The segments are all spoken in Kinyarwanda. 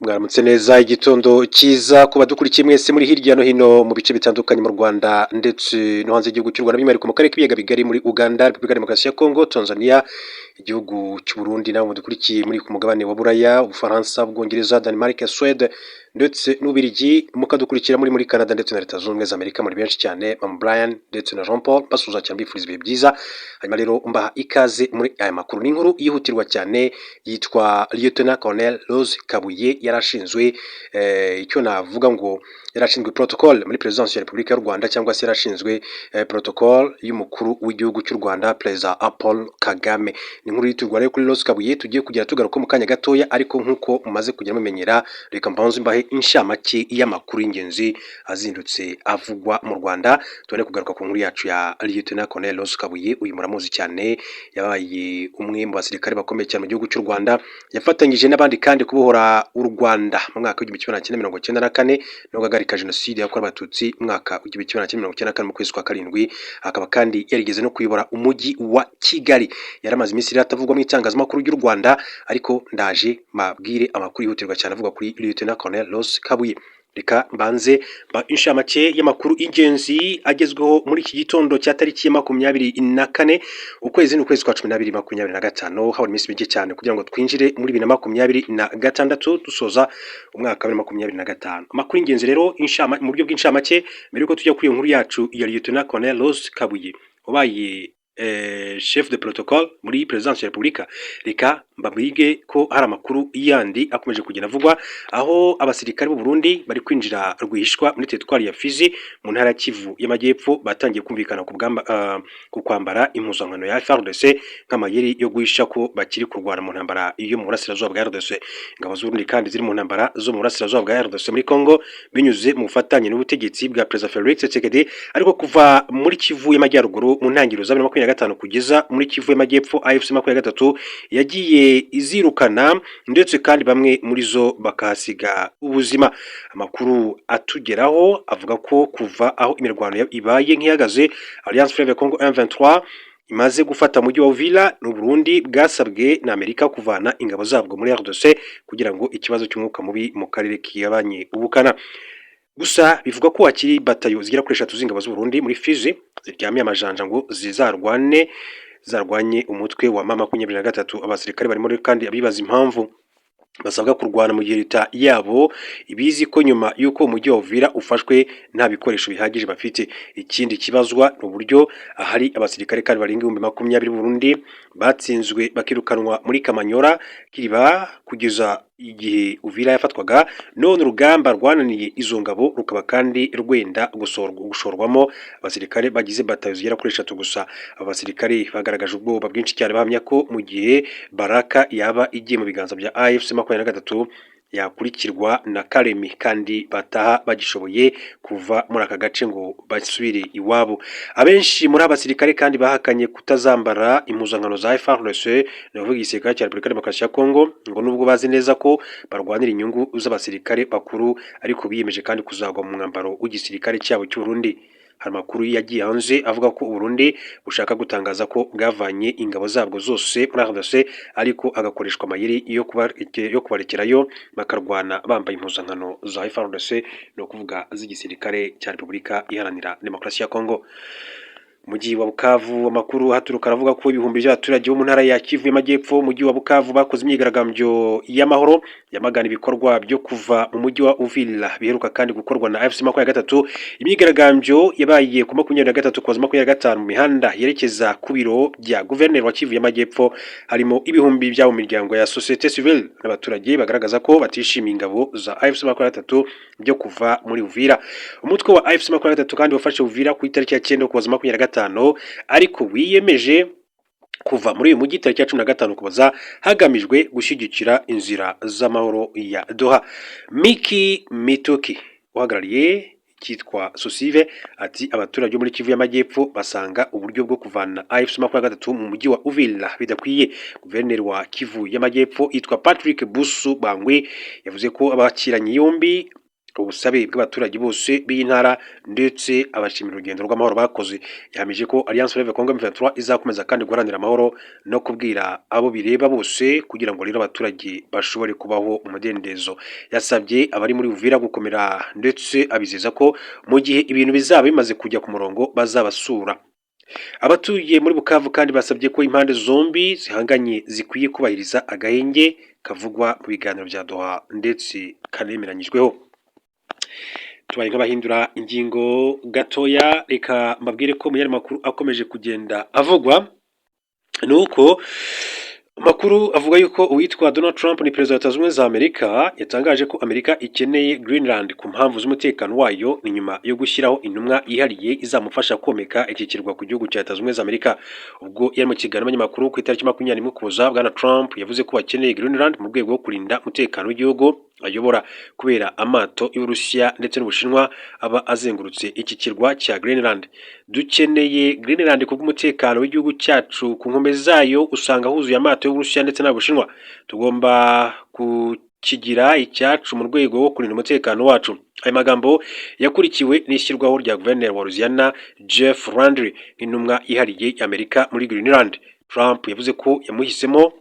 Mwaramutse neza igitondo cyiza kuba dukurikiye mwese muri hirya no hino mu bice bitandukanye mu Rwanda ndetse no hanze y'igihugu cy'u Rwanda by'umwihariko mu karere k'ibiyaga bigari muri Uganda, Repubulika ya Demokarasi ya Kongo, Tanzania, igihugu cy'u Burundi nabo mudukurikiye muri ku mugabane wa Buraya, Ubufaransa, Ubwongereza, Denmark, Suède ndetse n'Ubirigi, mukadukurikira muri Canada ndetse na Leta Zunze Ubumwe za Amerika muri benshi cyane, Mama Brian ndetse na Jean Paul basuhuza cyane bifuriza ibihe byiza. Hanyuma rero mbaha ikaze muri aya makuru n'inkuru yihutirwa cyane yitwa Lieutenant Colonel Rose Kabuye yarashinzwe icyo navuga ngo yarashinzwe protocol muri Presidence ya Repubulika y'u Rwanda cyangwa se yarashinzwe protocol y'umukuru w'igihugu cy'u Rwanda Perezida Paul Kagame. Ni inkuru yiturwa rero kuri Rose Kabuye tugiye kugira tugaruka mu kanya gatoya, ariko nkuko mumaze kujya mumenyera reka mbanze mbahe inshamake y'amakuru y'ingenzi azindutse avugwa mu Rwanda. Tubone kugaruka ku nkuru yacu ya Lieutenant Colonel Rose Kabuye. Uyu muramuzi cyane, yabaye umwe mu basirikare bakomeye cyane mu gihugu cy'u Rwanda, yafatanyije n'abandi kandi kubohora u Rwanda mu mwaka w'igihumbi kimwe magana cyenda mirongo cyenda na kane no guhagarika jenoside yakorewe abatutsi mu mwaka w'igihumbi kimwe magana cyenda mirongo cyenda na kane mu kwezi kwa karindwi. Akaba kandi yarigeze no kuyobora umujyi wa Kigali. Yaramaze iminsi rero atavugwa mu itangazamakuru ry'u Rwanda, ariko ndaje mabwire amakuru yihutirwa cyane avuga kuri Lieutenant Colonel Rose Kabuye. Reka mbanze inshamake y'amakuru y'ingenzi agezweho muri iki gitondo cya tariki ya 24 ukwezi n'ukwezi kwa 12 2025. Habura iminsi mike cyane kugira ngo twinjire muri 2026 dusoza umwaka wa 2025. Amakuru y'ingenzi rero mu buryo bw'inshamake, mbere yuko tujya kuri iyo nkuru yacu ya Lieutenant Colonel Rose Kabuye wabaye chef de protocole muri Presidence ya Repubulika. Reka mbabwige ko hari amakuru yandi akomeje kugenda avugwa, aho abasirikare b'u Burundi bari kwinjira rwihishwa muri teritwari ya Fizi mu ntara ya Kivu y'Amajyepfo, batangiye kumvikana ku kwambara impuzankano ya FARDC nk'amayeri yo guhisha ko bakiri kurwana mu ntambara iyo mu burasirazuba bwa RDC. Ingabo z'u Burundi kandi ziri mu ntambara zo mu burasirazuba bwa RDC muri Congo binyuze mu bufatanye n'ubutegetsi bwa President Felix Tshisekedi, ariko kuva muri Kivu y'Amajyaruguru mu ntangiriro za 2025 kugeza muri Kivu y'Amajyepfo AFC 23 yagiye izirukana ndetse kandi bamwe muri zo bakahasiga ubuzima. Amakuru atugeraho avuga ko kuva aho imirwano ibaye nk'ihagaze, Alliance Fleuve Congo M23 imaze gufata mujyi wa Uvira n'u Burundi bwasabwe na Amerika kuvana ingabo zabwo muri RDC kugira ngo ikibazo cy'umwuka mubi mu karere kiyabanye ubukana. Gusa bivuga ko hakiri batayo zigera kuri 3 z'ingabo z'u Burundi muri Fizi ziryamiye amajanja ngo zarwanye umutwe wa M23. Abasirikare barimo kandi abibaza impamvu basabwa kurwana mu gihe leta yabo ibizi ko nyuma yuko umujyi wa Uvira ufashwe nta bikoresho bihagije bafite. Ikindi kibazwa n'uburyo ahari abasirikare kandi barenga 20,000 Burundi batsinzwe bakirukanwa muri Kamanyora Kiriba kugeza igihe Uvira yafatwaga, none urugamba rwananiye izo ngabo rukaba kandi rwenda gushorwamo abasirikare bagize batayo zigera kuri 3 gusa. Abasirikare bagaragaje ubwoba bwinshi cyane, bahamya ko mu gihe Baraka yaba igiye mu biganza bya AFC 23 yakurikirwa na Karemi kandi bataha bagishoboye kuva muri aka gace ngo basubire iwabo. Abenshi muri abasirikare kandi bahakanye kutazambara impuzankano za FARDC navuga igisirikare cya Repubulika ya Demokarasi ya Kongo, ngo nubwo bazi neza ko barwanira inyungu z'abasirikare bakuru, ariko biyemeje kandi kuzagwa mu mwambaro w'igisirikare cyabo cy'u Burundi. Hari amakuru yagiye hanze avuga ko Burundi bushaka gutangaza ko bwavanye ingabo zabwo zose muri RDC, ariko agakoreshwa amayeri yo kubarekerayo bakarwana bambaye impuzankano za FARDC, no kuvuga z'igisirikare cya Repubulika Iharanira Demokarasi ya Kongo. Mujyi wa Bukavu amakuru haturuka aravuga ko ibihumbi by'abaturage bo mu ntara ya Kivu y'Amajyepfo mujyi wa Bukavu bakoze imyigaragambyo y'amahoro yamagana ibikorwa byo kuva mu mujyi wa Uvira biheruka kandi gukorwa na AFC 23. Imyigaragambyo yabaye ku 23 kuza 25 mu mihanda yerekeza ku biro bya guverineri wa Kivu y'Amajyepfo, harimo ibihumbi by'abo miryango ya societe civile n'abaturage bagaragaza ko batishimiye ingabo za AFC 23 byo kuva muri Uvira. Umutwe wa AFC 23 kandi wafashe Uvira ku itariki ya 9 kuza 25, ariko wiyemeje kuva muri uyu mujyi tariki ya 15 kubaza hagamijwe gushyigikira inzira z'amahoro ya Doha. Miki Mitoki uhagarariye cyitwa Sosive ati abaturage muri Kivu y'Amajyepfo basanga uburyo bwo kuvana AFC 23 mu mujyi wa Uvira bidakwiye. Guverineri wa Kivu y'Amajyepfo yitwa Patrick Busu Bangwe yavuze ko abakiranye yombi ubusabe bw'abaturage bose b'iyi ntara ndetse abashimira urugendo rw'amahoro bakoze. Yahamije ko Alliance Fleuve Congo M23 izakomeza kandi guharanira amahoro no kubwira abo bireba bose kugira ngo rero abaturage bashobore kubaho umudendezo. Yasabye abari muri Uvira gukomera ndetse abizeza ko mu gihe ibintu bizaba bimaze kujya ku murongo bazabasura. Abatuye muri Bukavu kandi basabye ko impande zombi zihanganye zikwiye kubahiriza agahenge kavugwa mu biganiro bya Doha ndetse kanemeranyijweho. Tubaye nk'abahindura ingingo gatoya, reka mbabwire ko mu yandi makuru akomeje kugenda avugwa nuko amakuru avuga yuko uwitwa Donald Trump ni perezida wa Leta Zunze Ubumwe za Amerika yatangaje ko Amerika ikeneye Greenland ku mpamvu z'umutekano wayo, ni nyuma yo gushyiraho intumwa yihariye izamufasha komeka iki kirwa ku gihugu cya Leta Zunze Ubumwe za Amerika. Ubwo yari mu kiganiro n'abanyamakuru ku itariki 21 Ukuboza, bwana Trump yavuze ko bakeneye Greenland mu rwego rwo kurinda umutekano w'igihugu ayobora kubera amato y'Uburusiya ndetse n'Ubushinwa aba azengurutse iki kirwa cya Greenland. Dukeneye Greenland kubw'umutekano w'igihugu cyacu, ku nkombe zayo usanga huzuye amato y'Uburusiya ndetse n'Ubushinwa. Tugomba kukigira icyacu mu rwego rwo kurinda umutekano wacu. Aya magambo yakurikiwe n'ishyirwaho rya Guverineri wa Louisiana Jeff Landry nk'intumwa ihariye y'Amerika muri Greenland. Trump yavuze ko yamuhisemo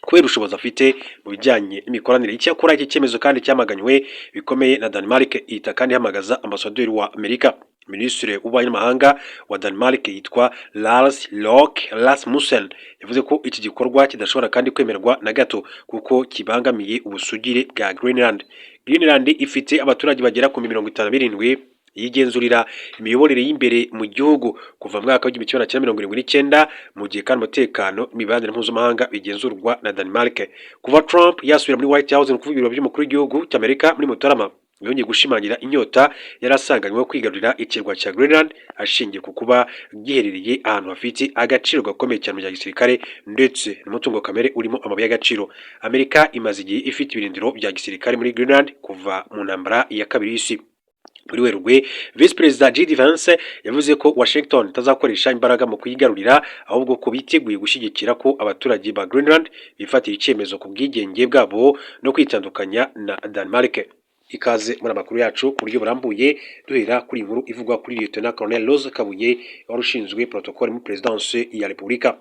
kubera ubushobozi afite mu bijyanye n'imikoranire. Icyakora iki cyemezo kandi cyamaganywe bikomeye na Denmark, ihita kandi ihamagaza ambasaderi wa Amerika. Minisitiri w'ububanyi n'amahanga wa Denmark yitwa Lars Løkke Rasmussen yavuze ko iki gikorwa kidashobora kandi kwemerwa na gato kuko kibangamiye ubusugire bwa Greenland. Greenland ifite abaturage bagera ku 57 yigenzurira imiyoborere y'imbere mu gihugu kuva mu mwaka wa 1979, mu gihe kandi umutekano imibanire mpuzamahanga bigenzurwa na Denmark. Kuva Trump yasubira muri White House no kuvuga ibiro by'umukuru w'igihugu cy'Amerika muri Mutarama, yongeye gushimangira inyota yarasanganywe kwigarurira ikirwa cya Greenland ashingiye ku kuba giherereye ahantu hafite agaciro gakomeye cyane mu bya gisirikare ndetse n'umutungo kamere urimo amabuye y'agaciro. Amerika imaze igihe ifite ibirindiro bya gisirikare muri Greenland kuva mu ntambara ya kabiri y'isi. Muri Werurwe, Vice Perezida JD Vance yavuze ko Washington itazakoresha imbaraga mu kuyigarurira, ahubwo ko biteguye gushyigikira ko abaturage ba Greenland bifatira icyemezo ku bwigenge bwabo no kwitandukanya na Denmark. Ikaze muri amakuru yacu ku buryo burambuye, duhera kuri inkuru ivugwa kuri Lieutenant Colonel Rose Kabuye wari ushinzwe protocole muri Presidence ya Repubulika.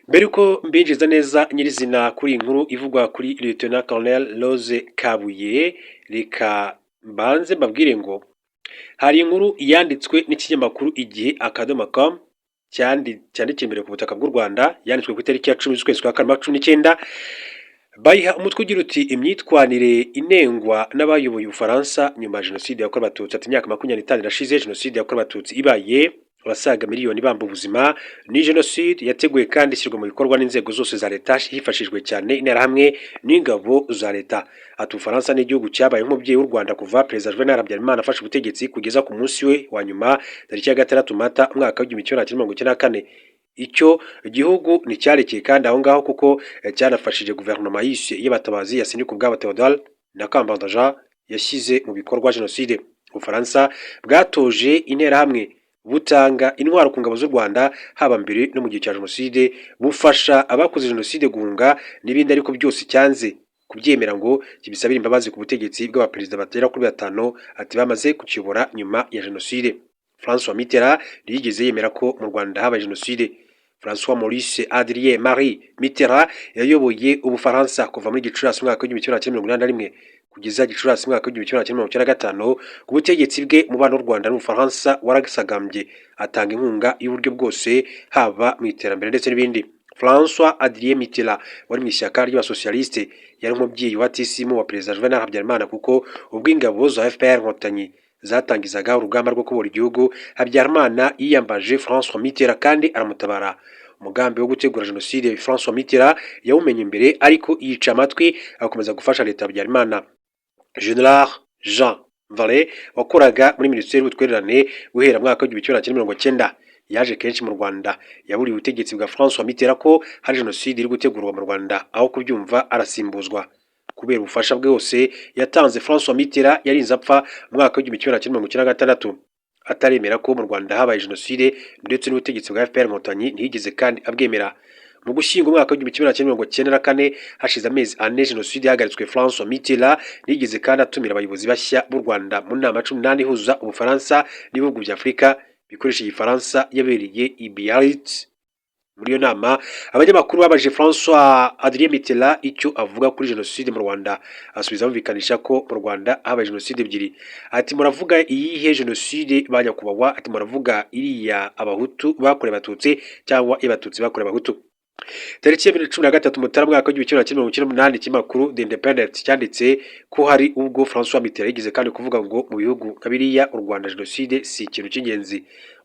Mbere uko mbinjiza neza nyirizina kuri inkuru ivugwa kuri Lieutenant Colonel Rose Kabuye, reka mbanze mbabwire ngo hari inkuru yanditswe n'ikinyamakuru igihe.com cyandikiye imbere ku butaka bw'u Rwanda, yanditswe ku itariki ya 10 z'ukwezi kwa 2019. Bayiha umutwe ugira uti imyitwanire inengwa n'abayoboye Ufaransa nyuma ya jenoside yakorewe Abatutsi. Ati imyaka 25 irashize jenoside yakorewe Abatutsi ibaye, abasaga miliyoni bamba ubuzima. Ni jenoside yateguwe kandi ishyirwa mu bikorwa n'inzego zose za leta hifashishijwe cyane interahamwe n'ingabo za leta. Ati Ufaransa n'igihugu cyabaye nk'umubyeyi w'u Rwanda kuva Perezida Juvenal Habyarimana afashe ubutegetsi kugeza ku munsi we wa nyuma tariki ya 6 Mata umwaka wa 1994. Icyo igihugu nticyarekeye kandi aho ngaho kuko cyanafashije guverinoma yise y'abatabazi ya Sindika Ubwabo Theodore na Kambanda Jean yashyize mu bikorwa jenoside. Ufaransa bwatoje interahamwe, butanga intwaro ku ngabo z'u Rwanda haba mbere no mu gihe cya jenoside, bufasha abakoze jenoside guhunga n'ibindi, ariko byose cyanze kubyemera ngo kibisabire imbabazi ku butegetsi bw'abaperezida batera kuri 5 ati bamaze kukiyobora nyuma ya jenoside. François Mitterrand yigeze yemera ko mu Rwanda habaye jenoside. François Maurice Adrien Marie Mitterrand yayoboye Ubufaransa kuva muri Gicurasi mwaka wa 1981 kugeza Gicurasi mwaka wa 1995. Ku butegetsi bwe umubano w'u Rwanda n'Ubufaransa waragasagambye, atanga inkunga y'uburyo bwose haba mu iterambere ndetse n'ibindi. François Adrien Mitterrand wari mu ishyaka ry'abasocialiste, yari umubyeyi wa tisimu wa Perezida Juvenal Habyarimana kuko ubwo ingabo za FPR Inkotanyi zatangizaga urugamba rwo kubura igihugu, Habyarimana yiyambaje François Mitterrand kandi aramutabara. Umugambi wo gutegura jenoside François Mitterrand yawumenye imbere, ariko yica amatwi agakomeza gufasha leta Habyarimana. General Jean Vallée wakoraga muri Minisiteri y'Ubutwererane guhera mwaka wa 1990 yaje kenshi mu Rwanda, yaburiye ubutegetsi bwa François Mitterrand ko hari jenoside iri gutegurwa mu Rwanda, aho kubyumva arasimbuzwa. Kubera ubufasha bwose yatanze, François Mitterrand yarinze apfa mu mwaka wa 1996 ataremera ko mu Rwanda habaye jenoside, ndetse n'ubutegetsi bwa FPR Inkotanyi ntiyigeze kandi abwemera. mu gushyingo umwaka w'igihumbi kimwe magana cyenda mirongo cyenda na kane hashize amezi ane jenoside yahagaritswe, François Mitterrand yigeze kandi atumira abayobozi bashya b'u Rwanda mu nama 18 ihuza Ubufaransa n'ibihugu bya Afurika bikoresha igifaransa yabereye i Biarritz. Muri iyo nama abanyamakuru babaje François Adrien Mitterrand icyo avuga kuri jenoside mu Rwanda, asubiza bumvikanisha ko mu Rwanda habaye jenoside ebyiri. Ati muravuga iyihe jenoside banyakubahwa? Ati muravuga iriya abahutu bakorewe abatutsi cyangwa abatutsi bakorewe abahutu? Tariki ya 2013 Mutarama mwaka w'igihumbi kimwe magana cyenda mirongo icyenda n'umunani, ikinyamakuru The Independent cyanditse ko hari ubwo François Mitterrand yigeze kandi kuvuga ngo mu bihugu nka biriya u Rwanda jenoside si ikintu cy'ingenzi.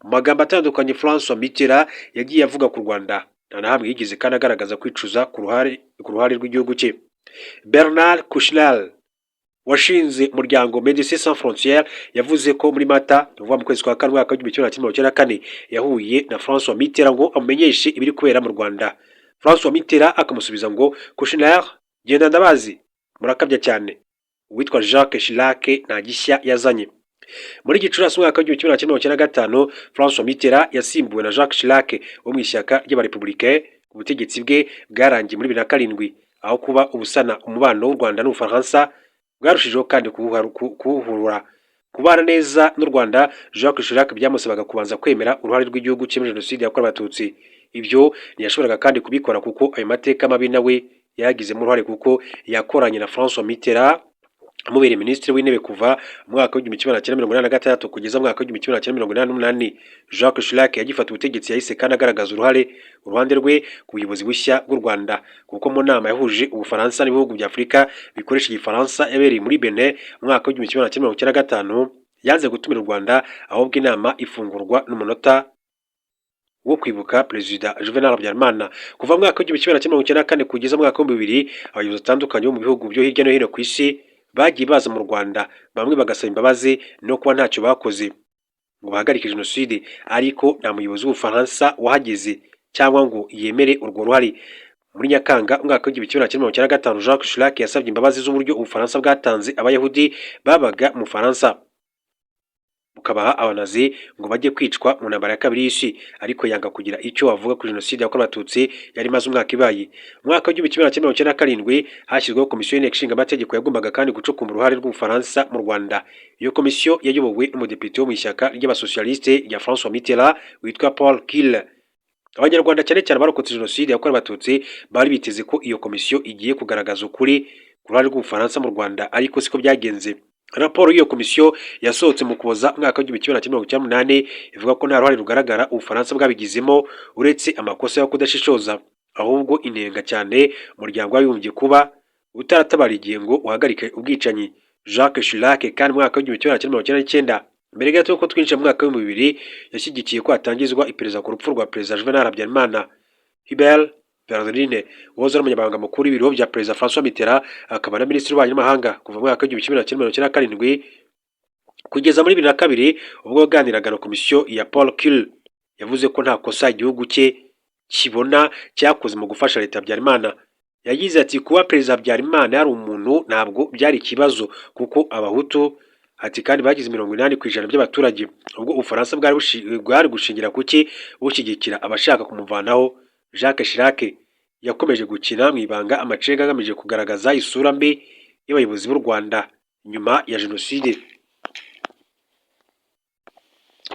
Mu magambo atandukanye François Mitterrand yagiye avuga ku Rwanda, nta na hamwe yigeze kandi agaragaza kwicuza ku ruhare rw'igihugu cye. Bernard Kouchner washinze umuryango Médecins Sans Frontières yavuze ko muri Mata uva mu kwezi kwa kane mwaka w'igihumbi kimwe magana cyenda mirongo icyenda na kane yahuye na François Mitterrand ngo amumenyeshe ibiri kubera mu Rwanda. François Mitterrand akamusubiza ngo Kouchner, genda ndabazi murakabya cyane. Uwitwa Jacques Chirac nta gishya yazanye. Muri Gicurasi mwaka w'igihumbi kimwe magana cyenda mirongo icyenda na gatanu François Mitterrand yasimbuwe na Jacques Chirac wo mu ishyaka ry'abarepublicain. Ubutegetsi bwe bwarangiye muri 2007 aho kuba ubusana umubano w'u Rwanda n'Ubufaransa bwarushijeho kandi kuwuhurura. Kubana neza n'u Rwanda, Jacques Chirac byamusabaga kubanza kwemera uruhare rw'igihugu cye muri jenoside yakorewe abatutsi. Ibyo ntiyashoboraga kandi kubikora kuko ayo mateka mabi nawe yagizemo uruhare, kuko yakoranye na François Mitterrand amubereye minisitiri w'intebe kuva mu mwaka w'igihumbi kimwe magana cyenda mirongo inani na gatandatu kugeza mu mwaka w'igihumbi kimwe magana cyenda mirongo inani n'umunani. Jacques Chirac yagifata ubutegetsi yahise kandi agaragaza uruhande rwe ku buyobozi bushya bw'u Rwanda, kuko mu nama yahuje Ubufaransa n'ibihugu bya Afurika bikoresha igifaransa yabereye muri Benin mu mwaka w'igihumbi kimwe magana cyenda mirongo icyenda na gatanu yanze gutumira u Rwanda, ahubwo inama ifungurwa n'umunota wo kwibuka Perezida Juvenal Habyarimana. Kuva mu mwaka w'igihumbi kimwe magana cyenda mirongo icyenda na kane kugeza mu mwaka wa 2000 abayobozi batandukanye bo mu bihugu byo hirya no hino ku isi bagiye baza mu Rwanda, bamwe bagasaba imbabazi no kuba ntacyo bakoze ngo bahagarike jenoside, ariko nta muyobozi w'Ubufaransa wahageze cyangwa ngo yemere urwo ruhare. Muri Nyakanga umwaka w'igihumbi kimwe magana cyenda mirongo icyenda na gatanu Jacques Chirac yasabye imbabazi z'uburyo Ubufaransa bwatanze abayahudi babaga mu Faransa bukabaha abanazi ngo bajye kwicwa mu ntambara ya kabiri y'isi, ariko yanga kugira icyo avuga kuri jenoside yakorewe abatutsi yari maze umwaka ibaye. Mu mwaka w'igihumbi kimwe magana cyenda mirongo icyenda na karindwi hashyizweho komisiyo y'inteko ishinga amategeko yagombaga kandi gucukumbura uruhare rw'Ubufaransa mu Rwanda. Iyo komisiyo yayobowe n'umudepite wo mu ishyaka ry'abasocialiste rya François Mitterrand witwa Paul Kille. Abanyarwanda cyane cyane barokotse jenoside yakorewe abatutsi bari biteze ko iyo komisiyo igiye kugaragaza ukuri ku ruhare rw'Ubufaransa mu Rwanda, ariko siko byagenze. Raporo y'iyo komisiyo yasohotse mu Kuboza mwaka w'igihumbi kimwe magana cyenda mirongo icyenda n'umunani ivuga ko nta ruhare rugaragara Ubufaransa bwabigizemo uretse amakosa yo kudashishoza, ahubwo inenga cyane umuryango w'abibumbye kuba utaratabara igihe ngo uhagarike ubwicanyi. Jacques Chirac kandi mu mwaka w'igihumbi kimwe magana cyenda mirongo icyenda n'icyenda, mbere gato yuko twinjira mu mwaka w'ibihumbi bibiri, yashyigikiye ko hatangizwa iperereza ku rupfu rwa Perezida Juvenal Habyarimana. Hubert Bernardine wahoze ari umunyamabanga mukuru w'ibiro bya Perezida François Mitterrand akaba na minisitiri w'ububanyi n'amahanga kuva mu mwaka w'igihumbi kimwe magana cyenda mirongo icyenda na karindwi kugeza muri 2002, ubwo yaganiraga na komisiyo ya Paul Kille yavuze ko nta kosa igihugu cye kibona cyakoze mu gufasha leta ya Habyarimana. Yagize ati kuba Perezida Habyarimana yari umuntu ntabwo byari ikibazo, kuko abahutu ati kandi bagize 80% by'abaturage, ubwo Ubufaransa bwari gushingira kuki bushyigikira abashaka kumuvanaho. Jacques Chirac yakomeje gukina mu ibanga amacenga agamije kugaragaza isura mbi y'abayobozi b'u Rwanda nyuma ya jenoside.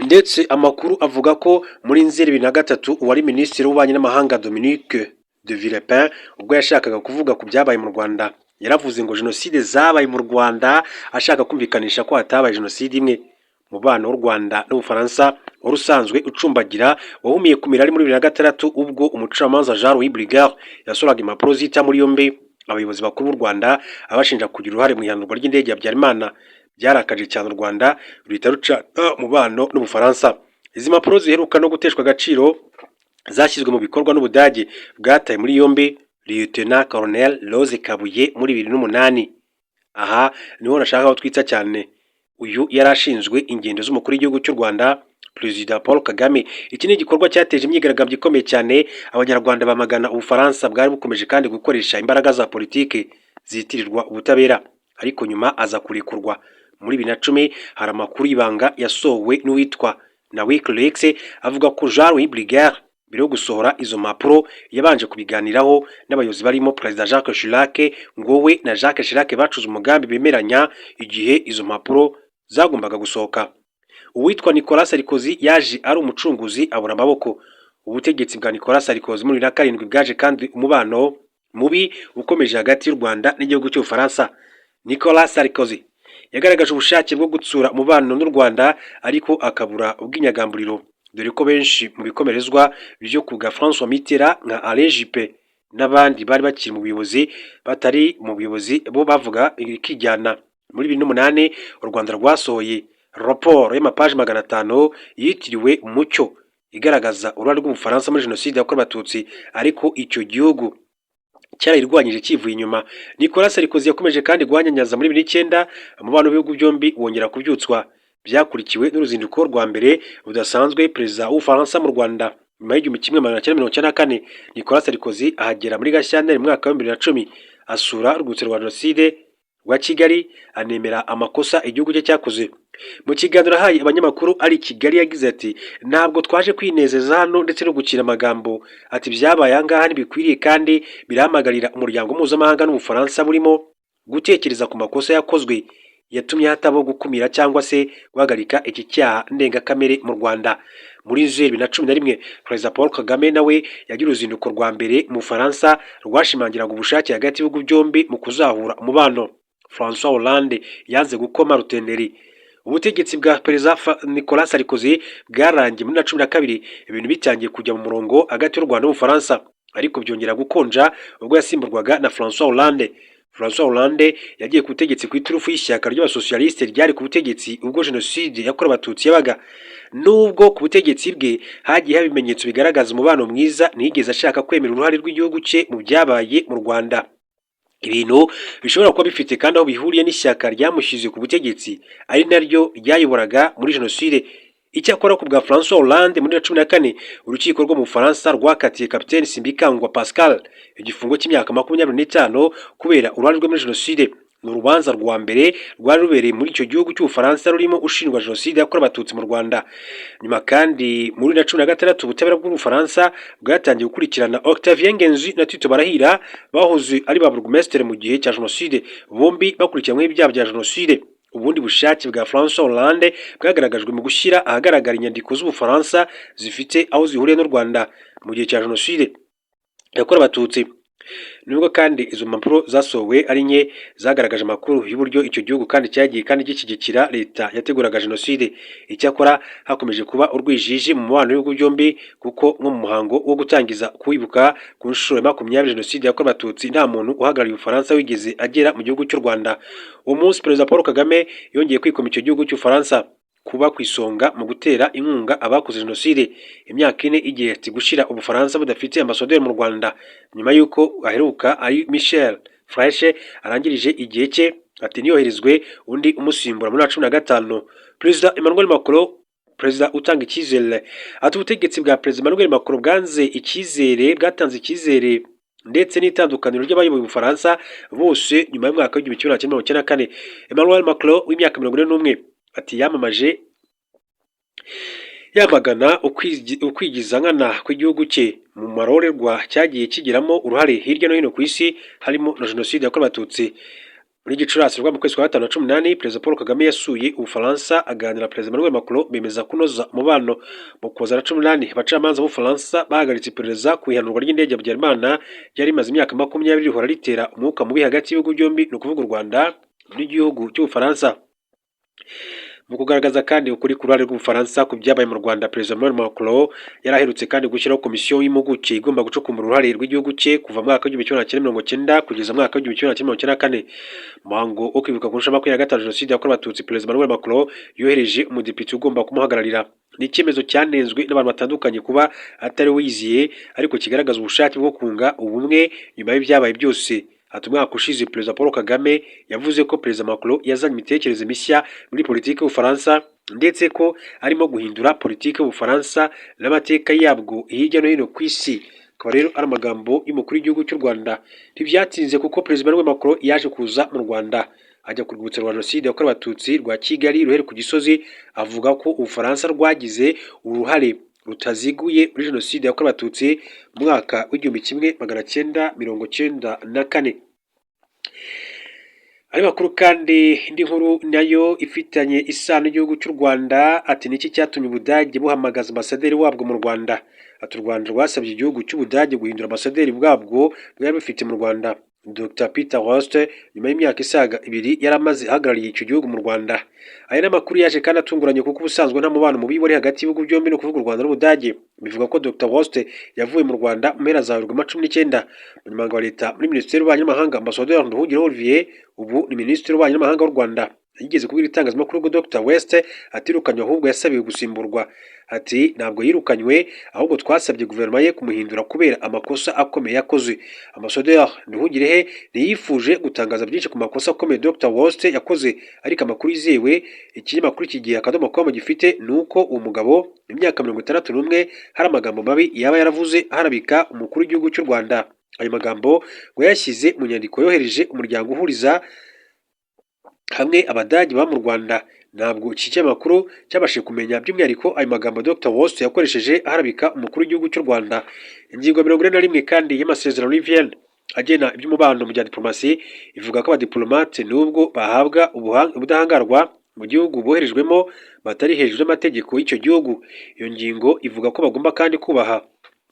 Ndetse amakuru avuga ko muri Nzeri 2003 uwari minisitiri w'ububanyi n'amahanga Dominique de Villepin ubwo yashakaga kuvuga ku byabaye mu Rwanda yaravuze ngo jenoside zabaye mu Rwanda, ashaka kumvikanisha ko hatabaye jenoside imwe. Umubano w'u Rwanda n'Ubufaransa wari usanzwe ucumbagira wahumiye kumira ari muri 2006 ubwo umucamanza Jean-Louis Brigard yasoraga impapuro zita muri yombi abayobozi bakuru b'u Rwanda abashinja kugira uruhare mu ihanurwa ry'indege ya Habyarimana. Byarakaje cyane u Rwanda ruhita ruca umubano n'Ubufaransa. Izi mpapuro ziheruka no guteshwa agaciro zashyizwe mu bikorwa n'Ubudage bwataye muri yombi Lieutenant Colonel Rose Kabuye muri 2008. Aha niho nashaka aho twitsa cyane. Uyu yarashinzwe ingendo z'umukuru w'igihugu cy'u Rwanda Perezida Paul Kagame. Iki ni igikorwa cyateje imyigaragambyo ikomeye cyane, abanyarwanda bamagana Ubufaransa bwari bukomeje kandi gukoresha imbaraga za politike zitirirwa ubutabera, ariko nyuma aza kurekurwa. Muri 2010 hari amakuru y'ibanga yasowe n'uwitwa na Wikileaks avuga ko Jean-Louis Brigard mbere yo gusohora izo mpapuro yabanje kubiganiraho n'abayobozi barimo Perezida Jacques Chirac, ngo we na Jacques Chirac bacuze umugambi bemeranya igihe izo mpapuro zagombaga gusohoka. Uwitwa Nicolas Sarkozy yaje ari umucunguzi abura amaboko. Ubutegetsi bwa Nicolas Sarkozy muri 2007 bwaje kandi umubano mubi ukomeje hagati y'u Rwanda n'igihugu cy'Ubufaransa. Nicolas Sarkozy yagaragaje ubushake bwo gutsura umubano n'u Rwanda ariko akabura ubwinyagamburiro, dore ko benshi mu bikomerezwa byo ku bwa François Mitterrand nka Alain Juppé n'abandi bari bakiri mu buyobozi batari mu buyobozi bo bavuga ikijyana. Muri 2008 u Rwanda rwasohoye raporo y'amapaji 500 yitiriwe Umucyo igaragaza uruhare rw'Ubufaransa muri jenoside yakorewe Abatutsi, ariko icyo gihugu cyarayirwanyije kivuye inyuma. Nicolas Sarkozy yakomeje kandi guhanyanyaza muri 2009 umubano w'ibihugu byombi wongera kubyutswa, byakurikiwe n'uruzinduko rwa mbere rudasanzwe Perezida w'Ubufaransa mu Rwanda nyuma y'igihumbi kimwe magana cyenda mirongo icyenda na kane. Nicolas Sarkozy ahagera muri Gashyantare mu mwaka wa 2010 asura urwibutso rwa jenoside rwa Kigali, anemera amakosa igihugu cye cyakoze. Mu kiganiro ahaye abanyamakuru ari Kigali yagize ati ntabwo twaje kwinezeza hano ndetse no gukina amagambo, ati byabaye ahangaha ntibikwiriye kandi birahamagarira umuryango mpuzamahanga n'Ubufaransa burimo gutekereza ku makosa yakozwe yatumye hatabo gukumira cyangwa se guhagarika iki cyaha ndengakamere mu Rwanda. Muri 2011 Perezida Paul Kagame nawe yagira uruzinduko rwa mbere mu Bufaransa rwashimangiraga ubushake hagati y'ibihugu byombi mu kuzahura umubano. François Hollande yanze gukoma rutenderi. Ubutegetsi bwa Perezida Nicolas Sarkozy bwarangiye muri 2012 ibintu bitangiye kujya mu murongo hagati y'u Rwanda n'Ubufaransa, ariko byongera gukonja ubwo yasimburwaga na François Hollande. François Hollande yagiye ku butegetsi ku iturufu y'ishyaka ry'abasocialiste ryari ku butegetsi ubwo jenoside yakorewe Abatutsi yabaga. Nubwo ku butegetsi bwe hagiye haba ibimenyetso bigaragaza umubano mwiza, ntiyigeze ashaka kwemera uruhare rw'igihugu cye mu byabaye mu Rwanda. Ibintu bishobora kuba bifite kandi aho bihuriye n'ishyaka ryamushyize ku butegetsi ari naryo ryayoboraga muri jenoside. Icyakora ku bwa François Hollande muri 2014 urukiko rwo mu Bufaransa rwakatiye Kapiteni Simbikangwa Pascal igifungo cy'imyaka 25 kubera uruhare rwe muri jenoside. Ni urubanza rwa mbere rwari rubereye muri icyo gihugu cy'Ubufaransa rurimo ushinjwa jenoside yakorewe Abatutsi mu Rwanda. Nyuma kandi muri 2016 ubutabera bw'Ubufaransa bwatangiye gukurikirana Octavien Ngenzi na Tito Barahira bahoze ari ba burugumestre mu gihe cya jenoside, bombi bakurikiranyweho ibyaha bya jenoside. Ubundi bushake bwa François Hollande bwagaragajwe mu gushyira ahagaragara inyandiko z'Ubufaransa zifite aho zihuriye n'u Rwanda mu gihe cya jenoside yakorewe Abatutsi. Nubwo kandi izo mpapuro zasohowe ari nke, zagaragaje amakuru y'uburyo icyo gihugu kandi cyagiye kandi gishyigikira leta yateguraga jenoside. Icyakora hakomeje kuba urwijiji mu mubano w'ibihugu byombi, kuko nko mu muhango wo gutangiza kwibuka ku nshuro ya 20 jenoside yakorewe Abatutsi nta muntu uhagarariye Ubufaransa wigeze agera mu gihugu cy'u Rwanda. Uwo munsi Perezida Paul Kagame yongeye kwikoma icyo gihugu cy'Ubufaransa kuba ku isonga mu gutera inkunga abakoze jenoside. Imyaka 4 igihe ati gushira Ubufaransa budafite ambasaderi mu Rwanda, nyuma yuko aheruka ari Michel Fleche arangirije igihe cye ati niyoherezwe undi umusimbura muri 2015. Perezida Emmanuel Macron, perezida utanga icyizere, ati ubutegetsi bwa Perezida Emmanuel Macron bwatanze icyizere ndetse n'itandukaniro ry'abayoboye Ubufaransa bose nyuma y'umwaka wa 1994. Emmanuel Macron w'imyaka 41 ati yamagana ukwigiza nkana kw'igihugu cye mu marorerwa cyagiye kigiramo uruhare hirya no hino ku isi, harimo na jenoside yakorewe Abatutsi. Muri Gicurasi mu kwezi kwa 5/18 Perezida Paul Kagame yasuye Ubufaransa aganira Perezida Emmanuel Macron, bemeza kunoza umubano. Mu Ukuboza 18 abacamanza b'Ubufaransa bahagaritse iperereza ku ihanurwa ry'indege ya Habyarimana yari imaze imyaka 20 rihora ritera umwuka mubi hagati y'ibihugu byombi, ni ukuvuga u Rwanda n'igihugu cy'Ubufaransa. Mu kugaragaza kandi ukuri ku ruhare rw'Ubufaransa ku byabaye mu Rwanda, Perezida Emmanuel Macron yaraherutse kandi gushyiraho komisiyo y'impuguke igomba gucukumbura uruhare rw'igihugu cye kuva mu mwaka wa 1990 kugeza mu mwaka wa 1994. Muhango wo kwibuka ku nshuro 25 jenoside yakorewe Abatutsi, Perezida Emmanuel Macron yohereje umudepite ugomba kumuhagararira. Ni icyemezo cyanenzwe n'abantu batandukanye kuba atari wiziye, ariko kigaragaza ubushake bwo kunga ubumwe nyuma y'ibyabaye byose. Ati umwaka ushize Perezida Paul Kagame yavuze ko Perezida Macron yazanye imitekerereze mishya muri politiki y'Ubufaransa, ndetse ko arimo guhindura politiki y'Ubufaransa n'amateka yabwo hirya no hino ku isi. Akaba rero ari amagambo y'umukuru w'igihugu cy'u Rwanda. Ntibyatinze kuko Perezida Emmanuel Macron yaje kuza mu Rwanda ajya ku rwibutso rwa jenoside yakorewe Abatutsi rwa Kigali ruhere ku Gisozi, avuga ko Ubufaransa rwagize uruhare rutaziguye muri jenoside yakorewe abatutsi mu mwaka w'1994. Ari makuru kandi indi nkuru nayo ifitanye isano n'igihugu cy'u Rwanda, ati niki cyatumye Ubudage buhamagaza ambasaderi wabwo mu Rwanda. Ati u Rwanda rwasabye igihugu cy'Ubudage guhindura ambasaderi bwabwo bwari bufite mu Rwanda. Dr Peter Rost nyuma y'imyaka isaga 2 yaramaze ahagarariye icyo gihugu mu Rwanda. Aya n'amakuru yaje kandi atunguranye kuko ubusanzwe nta mubano mubi wari hagati y'ibihugu byombi no kuvuga u Rwanda n'Ubudage. Bivuga ko Dr Rost yavuye mu Rwanda mu mpera za 2019. Umunyamabanga wa leta muri Minisiteri y'Ububanyi n'Amahanga Ambassadeur Nduhungirehe Olivier ubu ni Minisitiri w'Ububanyi n'Amahanga w'u Rwanda yigeze kubwira itangazamakuru ko Dr West atirukanywe ahubwo yasabiwe gusimburwa. Ati ntabwo yirukanywe ahubwo twasabye guverinoma ye kumuhindura kubera amakosa akomeye yakoze. Ambassadeur Nduhungirehe ntiyifuje gutangaza byinshi ku makosa akomeye Dr West yakoze, ariko amakuru yizewe ikinyamakuru kigiye akadomo.com gifite nuko uwo mugabo imyaka 61 hari amagambo mabi yaba yaravuze harabika umukuru w'igihugu cy'u Rwanda. Ayo magambo ngo yashyize mu nyandiko yohereje umuryango uhuriza hamwe Abadage ba mu Rwanda. Ntabwo iki kinyamakuru cyabashije kumenya by'umwihariko ayo magambo Dr West yakoresheje harabika umukuru w'igihugu cy'u Rwanda. Ingingo 41 kandi y'amasezerano y'Vienne agena iby'umubano mu bya diplomasi ivuga ko abadiplomate nubwo bahabwa ubudahangarwa mu gihugu boherejwemo batari hejuru y'amategeko y'icyo gihugu. Iyo ngingo ivuga ko bagomba kandi kubaha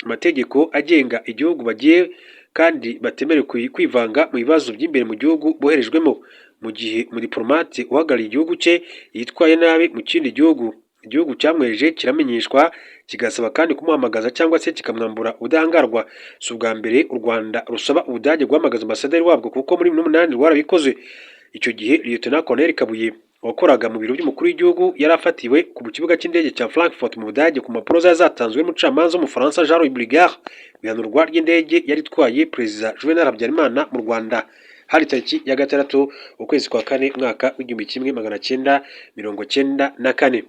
amategeko agenga igihugu bagiye kandi batemerewe kwivanga mu bibazo by'imbere mu gihugu boherejwemo. Mu gihe umudiplomate uhagarariye igihugu cye yitwaye nabi mu kindi gihugu, igihugu cyamweje kiramenyeshwa kigasaba kandi kumuhamagaza cyangwa se kikamwambura ubudahangarwa. Si ubwa mbere u Rwanda rusaba Ubudage guhamagaza ambasaderi wabwo kuko muri 2008 rwarabikoze. Icyo gihe Lieutenant Colonel Kabuye wakoraga mu biro by'umukuru w'igihugu yari afatiwe ku kibuga cy'indege cya Frankfurt mu Budage ku mpapuro zatanzwe n'umucamanza w'umufaransa Jean Louis Brigard. Bihanurwa ry'indege yari itwaye Perezida Juvenal Habyarimana mu Rwanda hari tariki ya 6 ukwezi kwa 4 mwaka w'1994.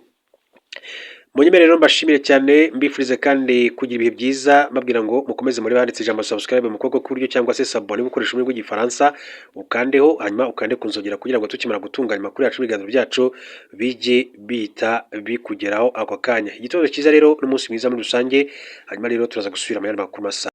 Munyemere rero mbashimire cyane, mbifurize kandi kugira ibihe byiza, mbabwira ngo mukomeze muri banditse ijambo subscribe mu kuboko k'uburyo cyangwa se s'abonner gukoresha ururimi rw'igifaransa, ukandeho hanyuma ukande kunzogera kugira ngo tukimara gutunganya amakuru yacu ibiganiro byacu bijye bita bikugeraho ako kanya. Igitondo cyiza rero n'umunsi mwiza muri rusange, hanyuma rero turaza gusubira mu yandi makuru masa.